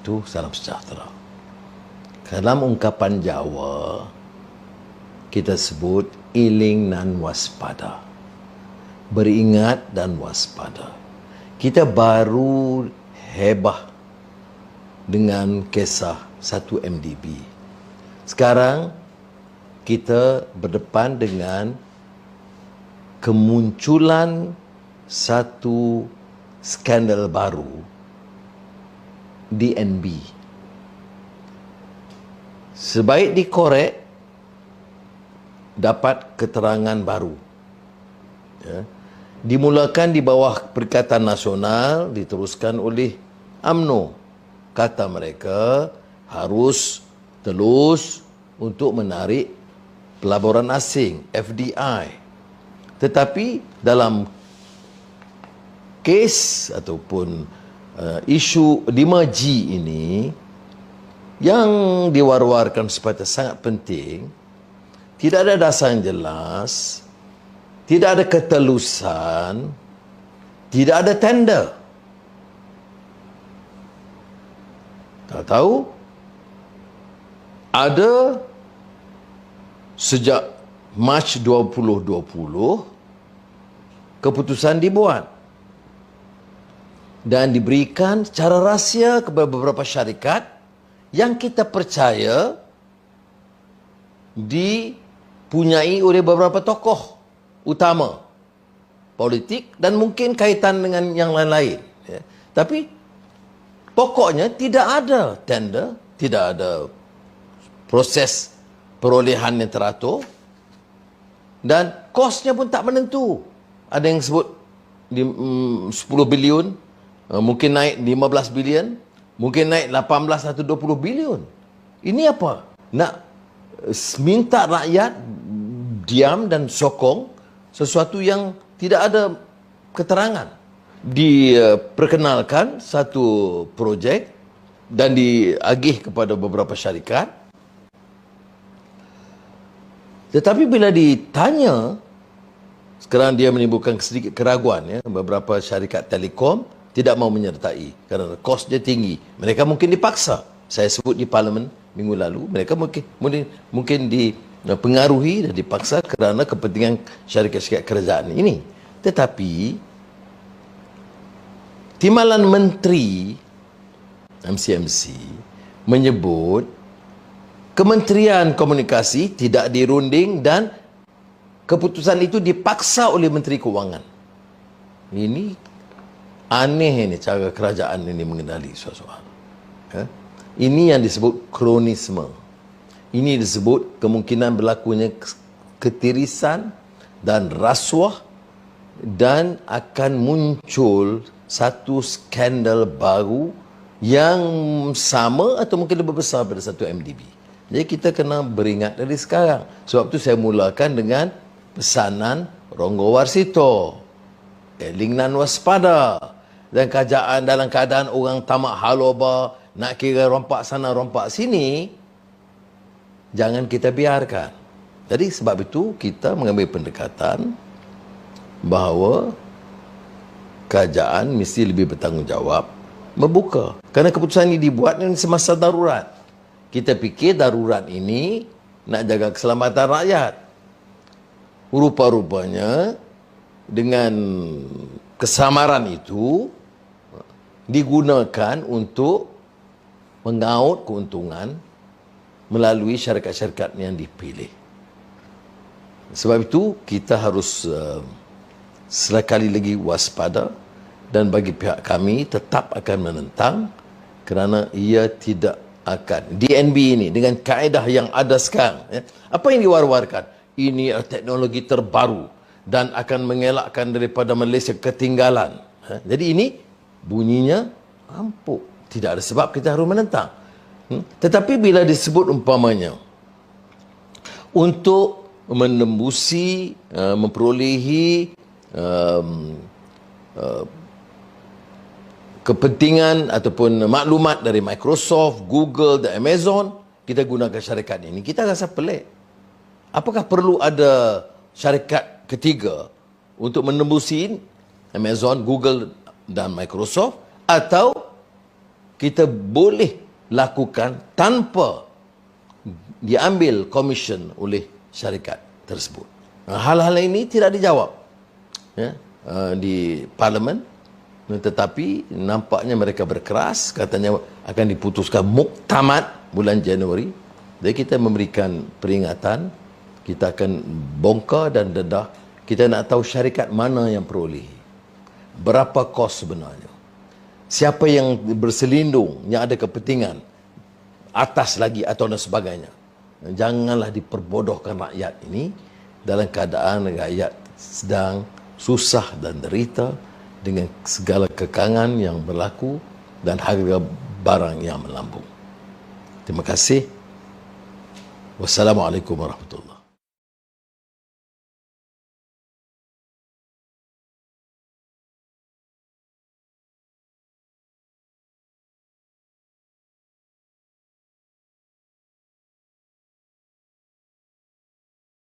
Satu, salam sejahtera. Dalam ungkapan Jawa, kita sebut iling nan waspada. Beringat dan waspada. Kita baru hebah dengan kisah 1 MDB. Sekarang kita berdepan dengan kemunculan satu skandal baru, DNB. Sebaik dikorek, dapat keterangan baru. Ya. Dimulakan di bawah Perikatan Nasional, diteruskan oleh UMNO. Kata mereka harus telus untuk menarik pelaburan asing, FDI. Tetapi dalam kes ataupun isu 5G ini yang diwar-warkan sebagai sangat penting, tidak ada dasar yang jelas, tidak ada ketelusan, tidak ada tender. Tak tahu, ada sejak Mac 2020 keputusan dibuat dan diberikan secara rahsia kepada beberapa syarikat yang kita percaya dipunyai oleh beberapa tokoh utama politik dan mungkin kaitan dengan yang lain-lain. Ya. Tapi pokoknya tidak ada tender, tidak ada proses perolehan yang teratur dan kosnya pun tak menentu. Ada yang sebut 10 bilion, mungkin naik 15 bilion, mungkin naik 18 atau 20 bilion. Ini apa? Nak minta rakyat diam dan sokong sesuatu yang tidak ada keterangan. Diperkenalkan satu projek dan diagih kepada beberapa syarikat. Tetapi bila ditanya, sekarang dia menimbulkan sedikit keraguan. Ya, beberapa syarikat telekom tidak mau menyertai kerana kosnya tinggi. Mereka mungkin dipaksa. Saya sebut di parlimen minggu lalu, mereka mungkin dipengaruhi dan dipaksa kerana kepentingan syarikat-syarikat kerajaan ini. Tetapi timbalan menteri MCMC menyebut Kementerian Komunikasi tidak dirunding dan keputusan itu dipaksa oleh Menteri Kewangan. Ini aneh ini cara kerajaan ini mengendali soal-soal. Ya? Ini yang disebut kronisme. Ini disebut kemungkinan berlakunya ketirisan dan rasuah dan akan muncul satu skandal baru yang sama atau mungkin lebih besar pada satu MDB. Jadi kita kena beringat dari sekarang. Sebab itu saya mulakan dengan pesanan Ronggo Warsito. Eling nan waspada. Dan kerajaan dalam keadaan orang tamak haloba, nak kira rompak sana rompak sini, jangan kita biarkan. Jadi sebab itu kita mengambil pendekatan bahawa kerajaan mesti lebih bertanggungjawab membuka. Kerana keputusan ini dibuat ini semasa darurat. Kita fikir darurat ini nak jaga keselamatan rakyat. Rupa-rupanya dengan kesamaran itu digunakan untuk mengaut keuntungan melalui syarikat-syarikat yang dipilih. Sebab itu kita harus sekali lagi waspada dan bagi pihak kami tetap akan menentang kerana ia tidak akan DNB ini dengan kaedah yang ada sekarang. Ya, apa yang diwar-warkan? Ini teknologi terbaru dan akan mengelakkan daripada Malaysia ketinggalan. Jadi ini bunyinya empuk. Tidak ada sebab kita harus menentang. Tetapi bila disebut umpamanya untuk menembusi, memperolehi kepentingan ataupun maklumat dari Microsoft, Google dan Amazon, kita gunakan syarikat ini. Kita rasa pelik. Apakah perlu ada syarikat ketiga untuk menembusi Amazon, Google dan Microsoft, atau kita boleh lakukan tanpa diambil komisen oleh syarikat tersebut. Hal-hal ini tidak dijawab di Parlimen, tetapi nampaknya mereka berkeras, katanya akan diputuskan muktamad bulan Januari. Jadi kita memberikan peringatan, kita akan bongkar dan dedah. Kita nak tahu syarikat mana yang peroleh, berapa kos sebenarnya, siapa yang berselindung, yang ada kepentingan atas lagi atau dan sebagainya. Janganlah diperbodohkan rakyat ini dalam keadaan rakyat sedang susah dan derita dengan segala kekangan yang berlaku dan harga barang yang melambung. Terima kasih. Wassalamualaikum warahmatullahi wabarakatuh.